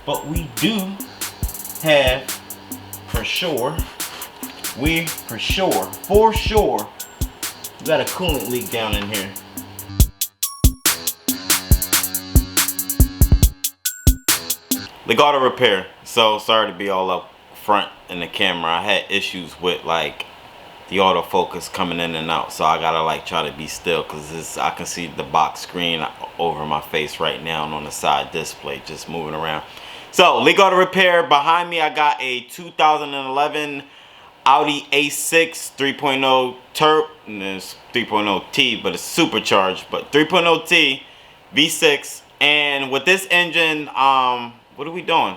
but we do have for sure, we for sure, we got a coolant leak down in here. Leekautorepair. So sorry to be all up front in the camera. I had issues with like the autofocus coming in and out, so I gotta like try to be still because I can see the box screen over my face right now and on the side display just moving around. So Leekautorepair. Behind me I got a 2011 Audi A6 3.0 turbo, and it's 3.0T, but it's supercharged, but 3.0T V6. And with this engine, what are we doing?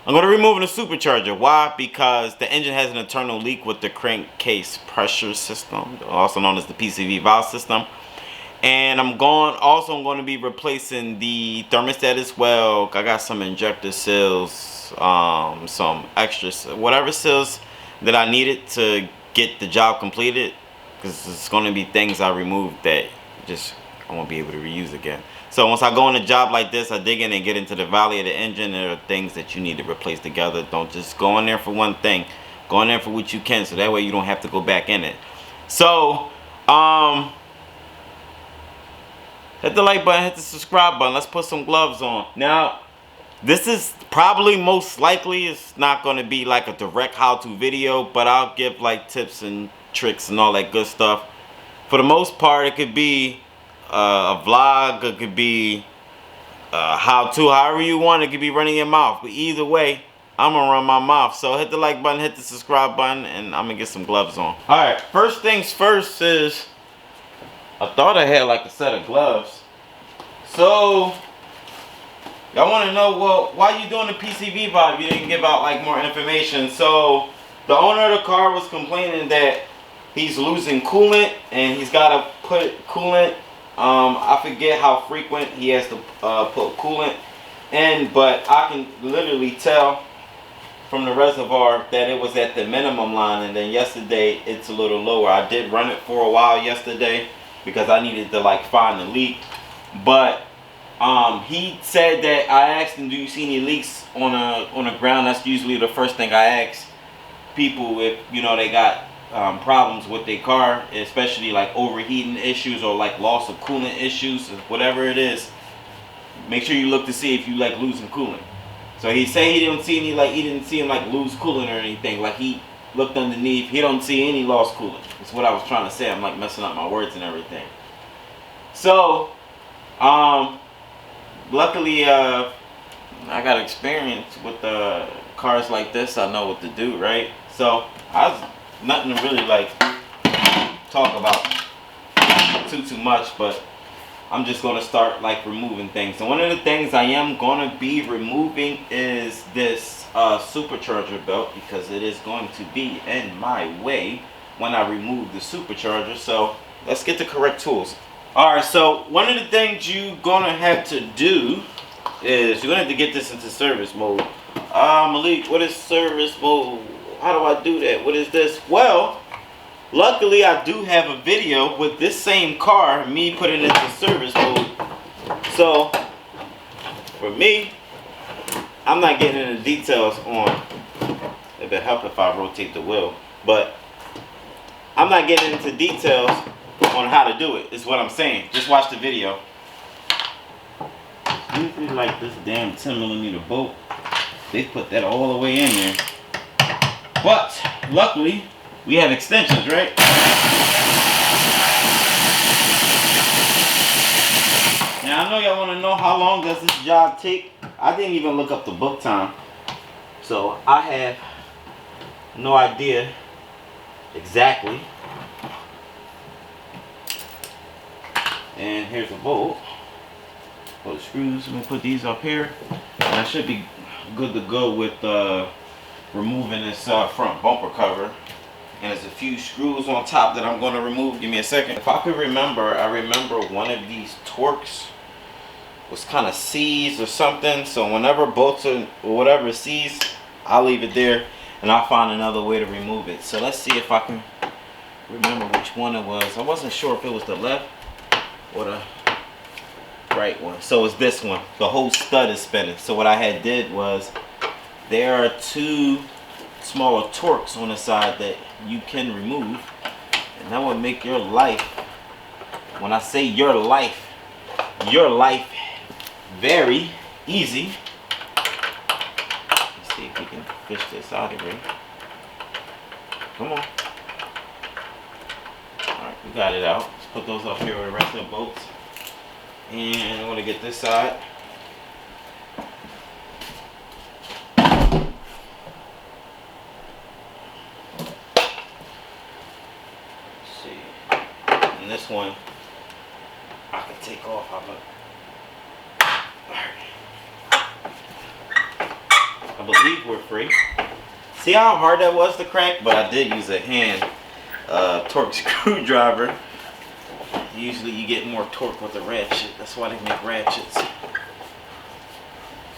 I'm going to remove the supercharger. Why? Because the engine has an internal leak with the crankcase pressure system, also known as the PCV valve system. And I'm going to be replacing the thermostat as well. I got some injector seals, some extra, whatever seals that I needed to get the job completed. Because it's going to be things I removed that I won't be able to reuse again. So once I go on a job like this, I dig in and get into the valley of the engine. There are things that you need to replace together. Don't just go in there for one thing. Go in there for what you can, so that way you don't have to go back in it. So, hit the like button, hit the subscribe button. Let's put some gloves on. Now, this is probably most likely, it's not going to be like a direct how-to video, but I'll give like tips and tricks and all that good stuff. For the most part, it could be a vlog, it could be how-to, however you want. It could be running your mouth, but either way, I'm gonna run my mouth. So hit the like button, hit the subscribe button, and I'm gonna get some gloves on. All right, first things first is, I thought I had like a set of gloves. So y'all want to know, well, why you doing the PCV valve? You didn't give out like more information. So the owner of the car was complaining that he's losing coolant, and he's got to put coolant. I forget how frequent he has to put coolant in, but I can literally tell from the reservoir that it was at the minimum line, and then yesterday it's a little lower. I did run it for a while yesterday because I needed to like find the leak, but he said that, I asked him, do you see any leaks on the ground? That's usually the first thing I ask people if, you know, they got problems with their car, especially like overheating issues or like loss of coolant issues, whatever it is. Make sure you look to see if you like losing coolant. So he said he didn't see any, like he didn't see him like lose coolant or anything. Like he looked underneath, he don't see any lost coolant. That's what I was trying to say. I'm like messing up my words and everything. So luckily I got experience with cars like this. I know what to do, right? So nothing to really like talk about too much, but I'm just going to start like removing things. And one of the things I am going to be removing is this supercharger belt, because it is going to be in my way when I remove the supercharger. So let's get the correct tools. Alright, so one of the things you're going to have to do is you're going to have to get this into service mode. Malik, what is service mode? How do I do that? What is this? Well, luckily I do have a video with this same car, me putting it into service mode. So, for me, I'm not getting into details on, it would help if I rotate the wheel, but I'm not getting into details on how to do it, is what I'm saying. Just watch the video. Usually like this damn 10mm bolt, they put that all the way in there. But luckily, we have extensions, right? Now I know y'all want to know how long does this job take. I didn't even look up the book time, so I have no idea exactly. And here's a bolt. Put the screws. I'm gonna put these up here, and I should be good to go with removing this front bumper cover. And there's a few screws on top that I'm going to remove. Give me a second. If I could remember, I remember one of these Torx was kind of seized or something. So whenever bolts or whatever seized, I'll leave it there and I'll find another way to remove it. So let's see if I can remember which one it was. I wasn't sure if it was the left or right one. So it's this one. The whole stud is spinning. So what I had did was, there are two smaller torques on the side that you can remove, and that would make your life, when I say your life very easy. Let's see if we can fish this out of here. Come on. Alright, we got it out. Let's put those up here with the rest of the bolts. And I'm going to get this side. This one I can take off. I believe we're free. See how hard that was to crack? But I did use a hand torque screwdriver. Usually you get more torque with a ratchet. That's why they make ratchets.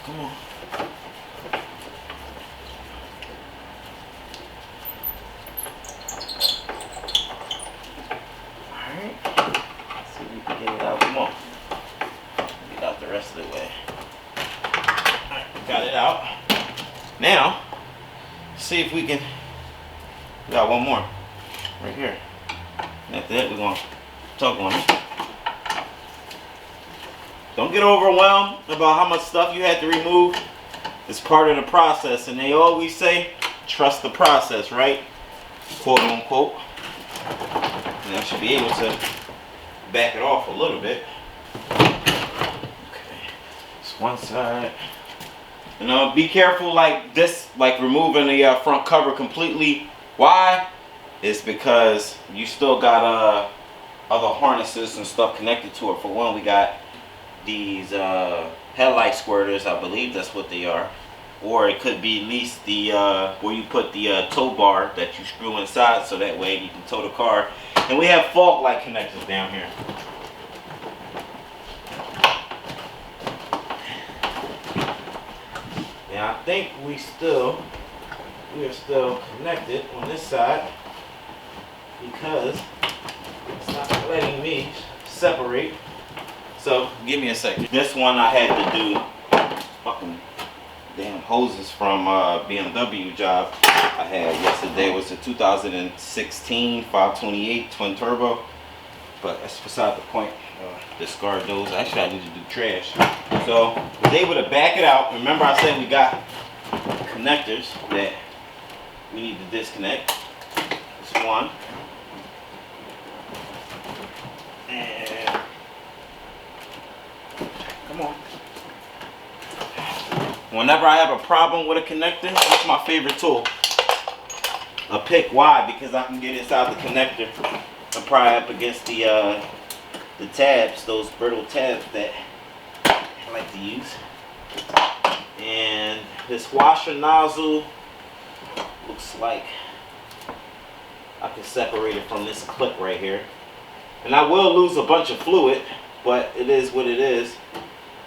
Come on. Now, see if we can. We got one more right here. And after that, we're going to tug on it. Don't get overwhelmed about how much stuff you had to remove. It's part of the process, and they always say, trust the process, right? Quote unquote. And I should be able to back it off a little bit. Okay, it's one side. And be careful like this, like removing the front cover completely. Why? It's because you still got other harnesses and stuff connected to it. For one, we got these headlight squirters. I believe that's what they are. Or it could be at least the where you put the tow bar that you screw inside, so that way you can tow the car. And we have fog light connectors down here. And I think we are still connected on this side, because it's not letting me separate. So give me a second. This one I had to do fucking damn hoses from BMW job I had yesterday. It was a 2016 528 twin turbo, but that's beside the point. Discard those. Actually, I need to do trash. So I was able to back it out. Remember, I said we got connectors that we need to disconnect. This one. And come on. Whenever I have a problem with a connector, it's my favorite tool. A pick. Why? Because I can get inside the connector and pry up against the tabs, those brittle tabs that I like to use. And this washer nozzle looks like I can separate it from this clip right here. And I will lose a bunch of fluid, but it is what it is.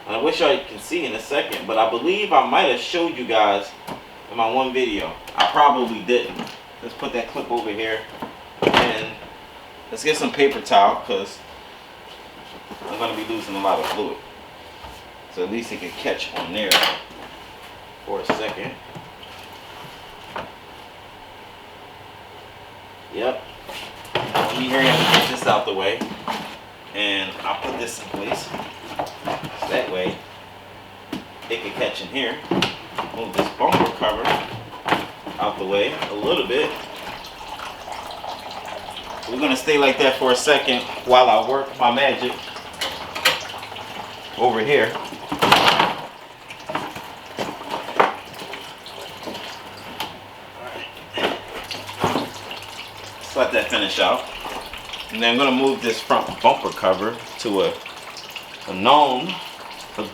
And I wish I can see in a second, but I believe I might have showed you guys in my one video. I probably didn't. Let's put that clip over here, and let's get some paper towel, because I'm going to be losing a lot of fluid. So at least it can catch on there for a second. Yep. Let me hurry up and get this out the way. And I'll put this in place. So that way it can catch in here. Move this bumper cover out the way a little bit. We're going to stay like that for a second while I work my magic over here. Let's let that finish out. And then I'm going to move this front bumper cover to a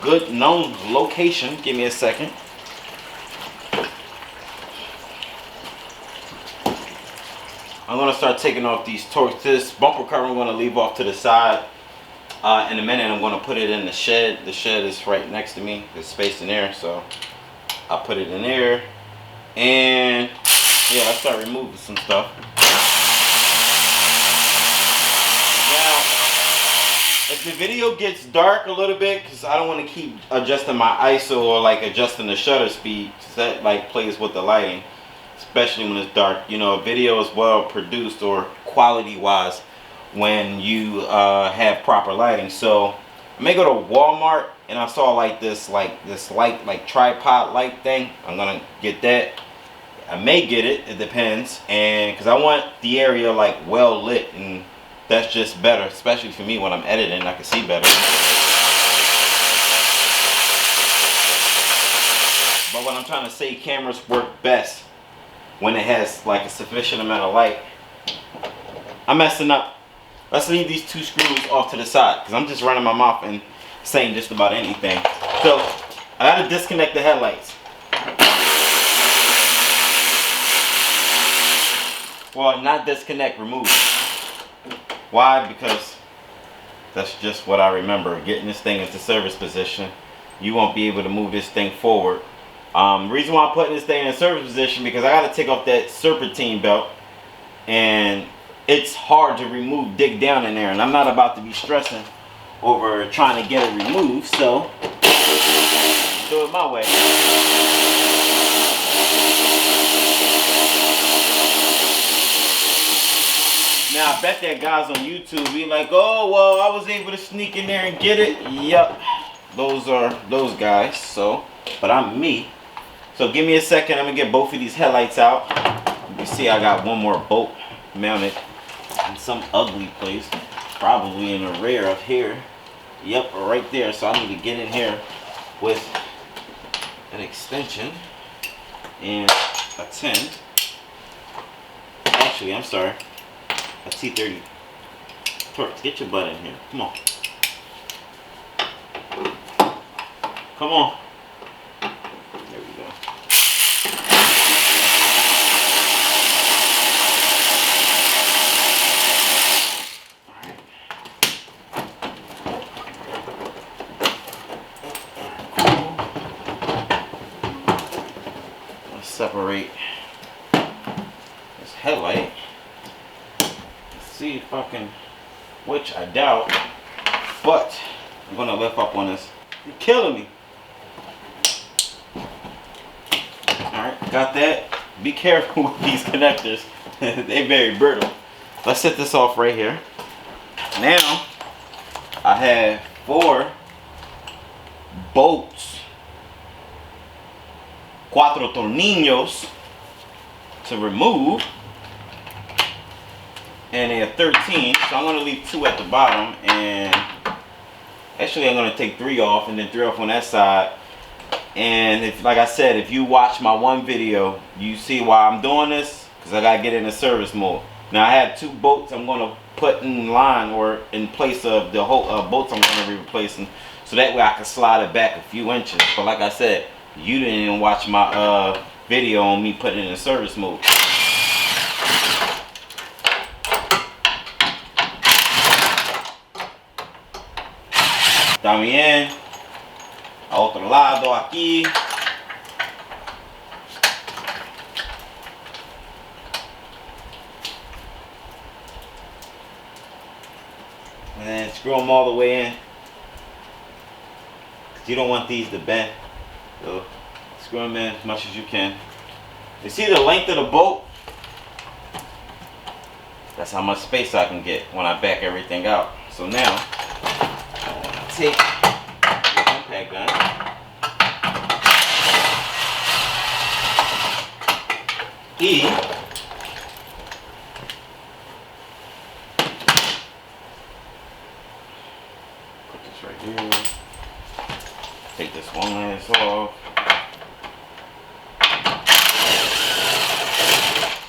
good known location. Give me a second. I'm going to start taking off these torques. This bumper cover I'm going to leave off to the side. In a minute I'm going to put it in the shed. The shed is right next to me. There's space in there, so I'll put it in there. And yeah, let's start removing some stuff. Now, the video gets dark a little bit, because I don't want to keep adjusting my ISO or like adjusting the shutter speed, because that like plays with the lighting, especially when it's dark. You know, a video is well produced or quality wise when you have proper lighting. So I may go to Walmart and I saw like this light, like tripod light thing. I'm gonna get that. I may get it, it depends, and because I want the area like well lit, and that's just better, especially for me when I'm editing. I can see better. But what I'm trying to say, cameras work best when it has like a sufficient amount of light. I'm messing up. Let's leave these two screws off to the side, because I'm just running my mouth and saying just about anything. So I gotta disconnect the headlights. Well, not disconnect, remove. Why? Because that's just what I remember. Getting this thing into service position, you won't be able to move this thing forward. The reason why I'm putting this thing in service position, because I got to take off that serpentine belt, and it's hard to remove, dig down in there, and I'm not about to be stressing over trying to get it removed, so do it my way. Now, I bet that guys on YouTube be like, oh, well, I was able to sneak in there and get it. Yep, those are those guys. So, but I'm me. So give me a second. I'm going to get both of these headlights out. You see I got one more bolt mounted in some ugly place. Probably in the rear of here. Yep, right there. So I need to get in here with an extension and a 10. Actually, I'm sorry. A T30. Torx, get your butt in here. Come on. Come on. There we go. Alright. Let's separate this headlight. See if I can, which I doubt, but I'm gonna lift up on this. You're killing me. Alright, got that. Be careful with these connectors. They're very brittle. Let's set this off right here. Now I have 4 bolts, 4 tornillos to remove. And they are 13, so I'm going to leave 2 at the bottom, and actually I'm going to take 3 off and then 3 off on that side. And if, like I said, if you watch my one video, you see why I'm doing this, because I got to get into service mode. Now I have 2 bolts I'm going to put in line or in place of the whole bolts I'm going to be replacing, so that way I can slide it back a few inches. But like I said, you didn't even watch my video on me putting it in service mode. Está bien. A otro lado aquí. And then screw them all the way in. You don't want these to bend. So screw them in as much as you can. You see the length of the bolt? That's how much space I can get when I back everything out. So now, take the impact gun, put this right here, take this one last off,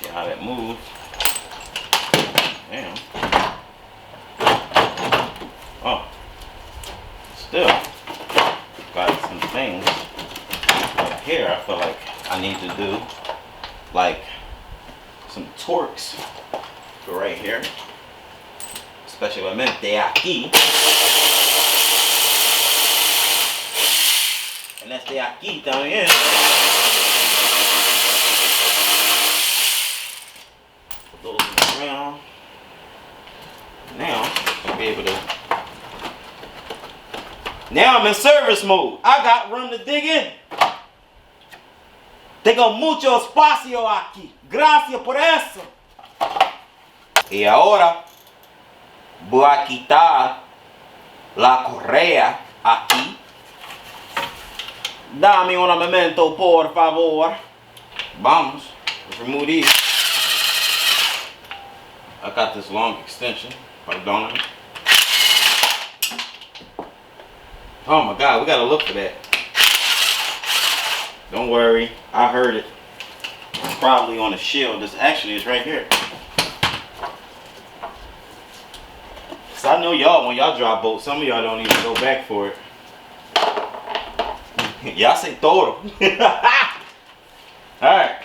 see how that moves. Damn. Oh. Still got some things up here I feel like I need to do, like some Torx for right here, especialmente aquí, and that's de aquí también. Put those around. Now I'll be able to Now I'm in service mode. I got room to dig in. Tengo mucho espacio aquí. Gracias por eso. Y ahora voy a quitar la correa aquí. Dame un momento, por favor. Vamos. Let's remove these. I got this long extension. Pardon me. Oh my God, we gotta look for that. Don't worry, I heard it. It's probably on the shield. This actually is right here. So I know y'all, when y'all drop boats, some of y'all don't even go back for it. Y'all say toro. Alright.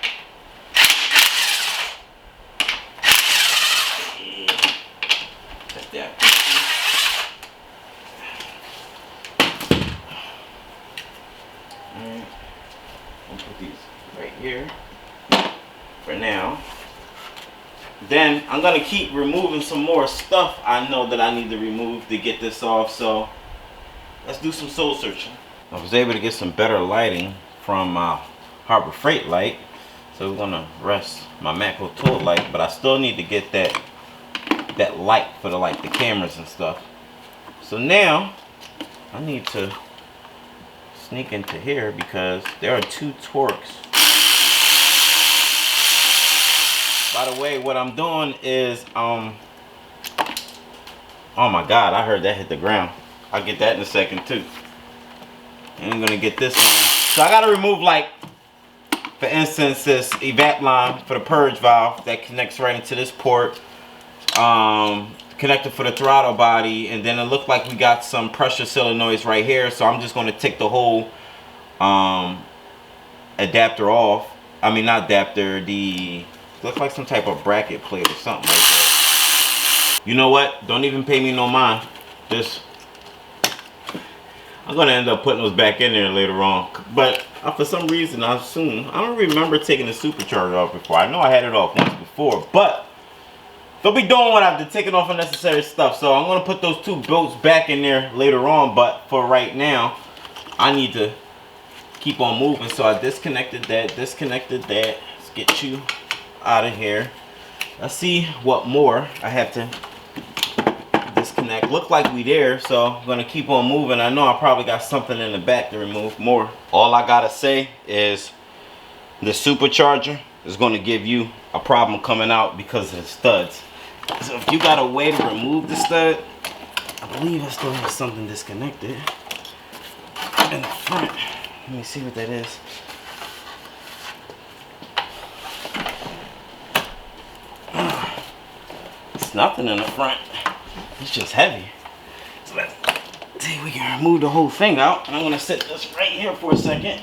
That's that. Alright. I'll put these right here for now. Then I'm gonna keep removing some more stuff I know that I need to remove to get this off. So let's do some soul searching. I was able to get some better lighting from Harbor Freight light, so we're gonna rest my macro tool light, but I still need to get that light for the the cameras and stuff. So now I need to sneak into here because there are 2 Torx. By the way, what I'm doing is oh my God, I heard that hit the ground. I'll get that in a second too. And I'm gonna get this one. So I gotta remove, like, for instance, this evap line for the purge valve that connects right into this port. Connector for the throttle body, and then it looked like we got some pressure solenoids right here. So I'm just gonna take the whole adapter off. I mean, not adapter, the looks like some type of bracket plate or something like that. You know what? Don't even pay me no mind. Just I'm gonna end up putting those back in there later on. But for some reason, I don't remember taking the supercharger off before. I know I had it off once before, but don't be doing what I've been taking off unnecessary stuff. So I'm gonna put those 2 bolts back in there later on. But for right now, I need to keep on moving. So I disconnected that. Let's get you out of here. Let's see what more I have to disconnect. Look like we there, so I'm gonna keep on moving. I know I probably got something in the back to remove more. All I gotta say is the supercharger is gonna give you a problem coming out because of the studs. So if you got a way to remove the stud, I believe I still have something disconnected in the front. Let me see what that is. It's nothing in the front. It's just heavy. So let's see if we can remove the whole thing out. And I'm gonna set this right here for a second.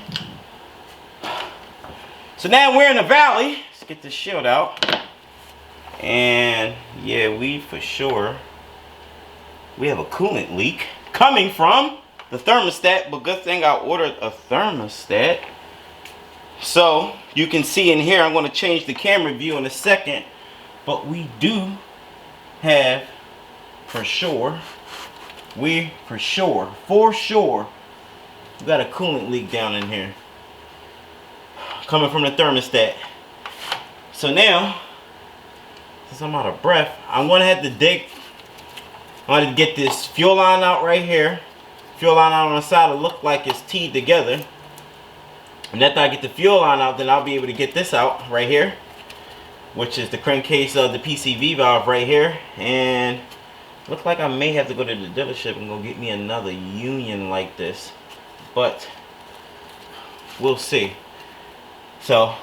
So now we're in the valley. Let's get this shield out. And yeah, we have a coolant leak coming from the thermostat, but good thing I ordered a thermostat. So you can see in here, I'm gonna change the camera view in a second, but we do have for sure, we got a coolant leak down in here coming from the thermostat. So now, since I'm out of breath, I'm gonna have to get this fuel line out right here. Fuel line out on the side, it look like it's teed together. And after I get the fuel line out, then I'll be able to get this out right here, which is the crankcase of the PCV valve right here. And looks like I may have to go to the dealership and go get me another union like this, but we'll see. So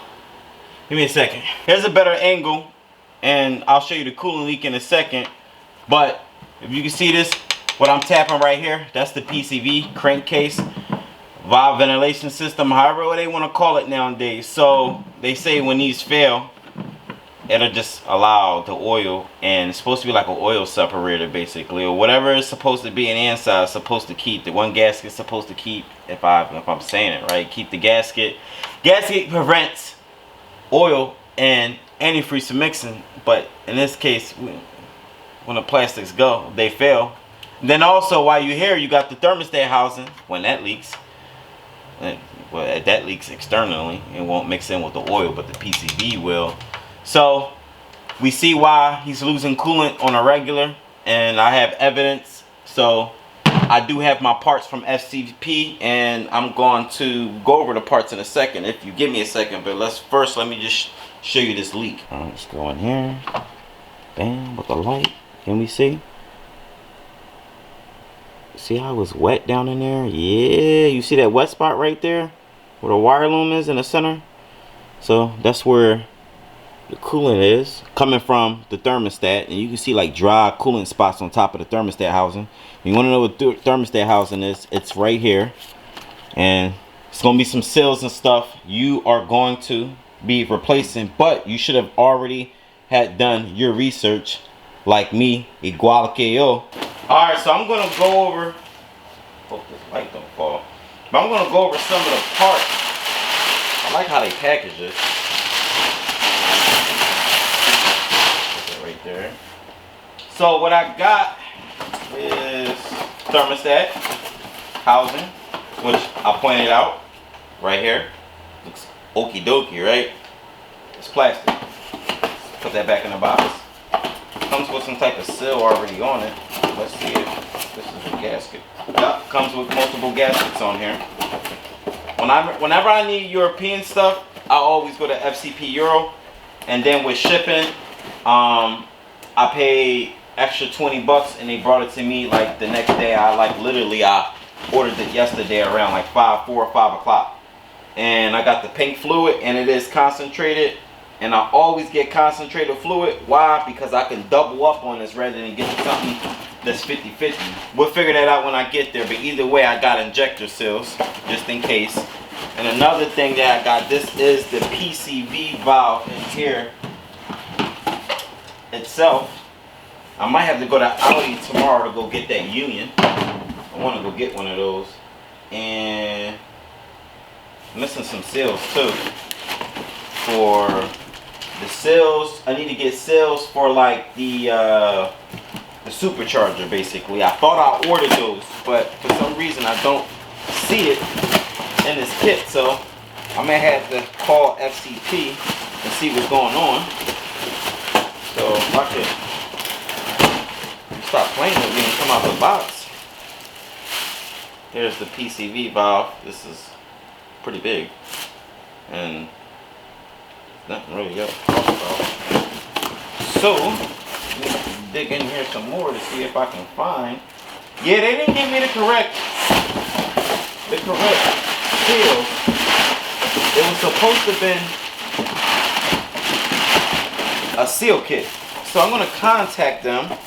give me a second. Here's a better angle, and I'll show you the coolant leak in a second. But if you can see this, what I'm tapping right here, that's the PCV crankcase valve ventilation system, however they want to call it nowadays. So they say when these fail, it'll just allow the oil, and it's supposed to be like an oil separator basically, or whatever it's supposed to be in the inside. It's supposed to keep the one gasket, supposed to keep, if I'm saying it right, keep the gasket. Gasket prevents oil and antifreeze from mixing, but in this case, when the plastics go, they fail. Then also, while you're here, you got the thermostat housing. When that leaks, well, that leaks externally, it won't mix in with the oil, but the PCV will. So we see why he's losing coolant on a regular, and I have evidence. So I do have my parts from FCP, and I'm going to go over the parts in a second if you give me a second. But let me just show you this leak. All right, let's go in here. Bam, with the light. Can we see? See how it was wet down in there? Yeah, you see that wet spot right there where the wire loom is in the center? So that's where the coolant is coming from the thermostat, and you can see like dry coolant spots on top of the thermostat housing. You want to know what the thermostat housing is? It's right here, and it's going to be some seals and stuff you are going to be replacing, but you should have already had done your research like me, igual que yo. Alright, so I'm going to go over, hope this light don't fall, but I'm going to go over some of the parts. I like how they package this. Put that right there. So what I got is thermostat housing, which I pointed out right here. Looks okie dokie, right? It's plastic. Put that back in the box. Comes with some type of seal already on it. Let's see if this is a gasket. Yep, comes with multiple gaskets on here. Whenever I need European stuff, I always go to FCP Euro. And then with shipping, I paid extra 20 bucks, and they brought it to me like the next day. I ordered it yesterday around like 4 or 5 o'clock. And I got the pink fluid, and it is concentrated. And I always get concentrated fluid. Why? Because I can double up on this rather than get something that's 50-50. We'll figure that out when I get there. But either way, I got injector seals just in case. And another thing that I got, this is the PCV valve in here itself. I might have to go to Audi tomorrow to go get that union. I want to go get one of those. And I'm missing some seals too. For the seals, I need to get seals for like the Supercharger basically. I thought I ordered those, but for some reason I don't see it in this kit. So I may have to call FCP and see what's going on. So if I could stop playing with me and come out the box. Here's the PCV valve. This is pretty big. And nothing really else to talk about. So, let's dig in here some more to see if I can find. Yeah, they didn't give me the correct seal. It was supposed to have been a seal kit. So I'm going to contact them. I'm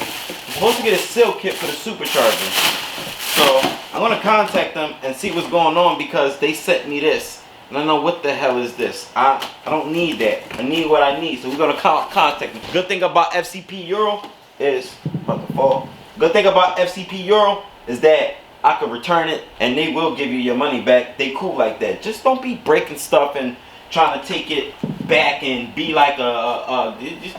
supposed to get a seal kit for the Supercharger. So I'm going to contact them and see what's going on, because they sent me this. And I know what the hell is this. I don't need that. I need what I need. So we're going to contact them. Good thing about FCP Euro is, about to fall. Good thing about FCP Euro is that I can return it and they will give you your money back. They cool like that. Just don't be breaking stuff and trying to take it back and be like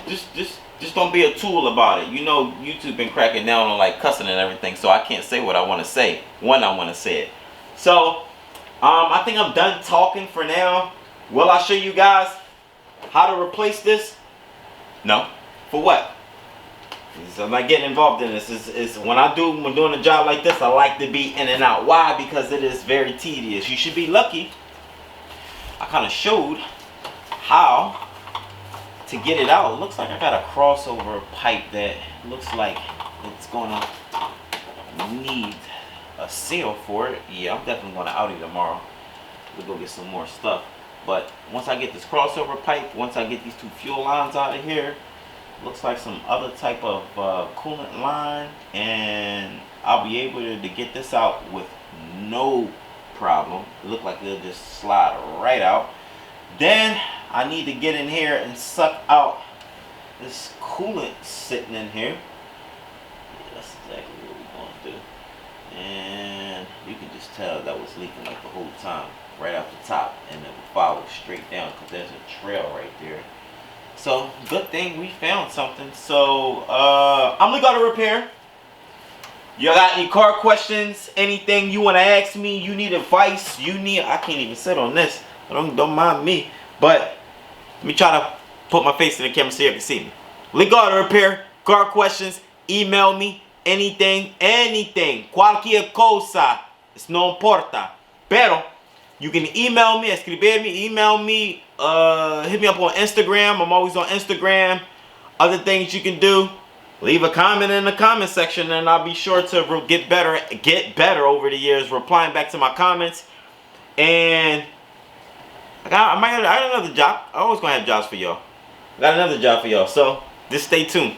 just don't be a tool about it. You know, YouTube been cracking down on like cussing and everything, so I can't say what I want to say when I want to say it. So I think I'm done talking for now. Will I show you guys how to replace this? No. For what? I'm not getting involved in this. When doing a job like this, I like to be in and out. Why? Because it is very tedious. You should be lucky. I kind of showed how to get it out. It looks like I got a crossover pipe that looks like it's going to need a seal for it. Yeah, I'm definitely going to Audi tomorrow to go get some more stuff. But once I get this crossover pipe, once I get these two fuel lines out of here, looks like some other type of coolant line, and I'll be able to get this out with no problem. It looked like it'll just slide right out. Then I need to get in here and suck out this coolant sitting in here. Yeah, that's exactly what we're going to do. And you can just tell that was leaking like the whole time, right off the top, and it will follow straight down because there's a trail right there. So good thing we found something. So I'm Leekautorepair. You got any car questions? Anything you want to ask me? You need advice? I can't even sit on this. Don't mind me. But let me try to put my face in the camera so you can see me. Leekautorepair, car questions, email me, anything, cualquier cosa, no importa. Pero, you can email me, escribirme, email me, hit me up on Instagram. I'm always on Instagram. Other things you can do, leave a comment in the comment section and I'll be sure to get better over the years, replying back to my comments. And I got another job. I always gonna have jobs for y'all. I got another job for y'all, so just stay tuned.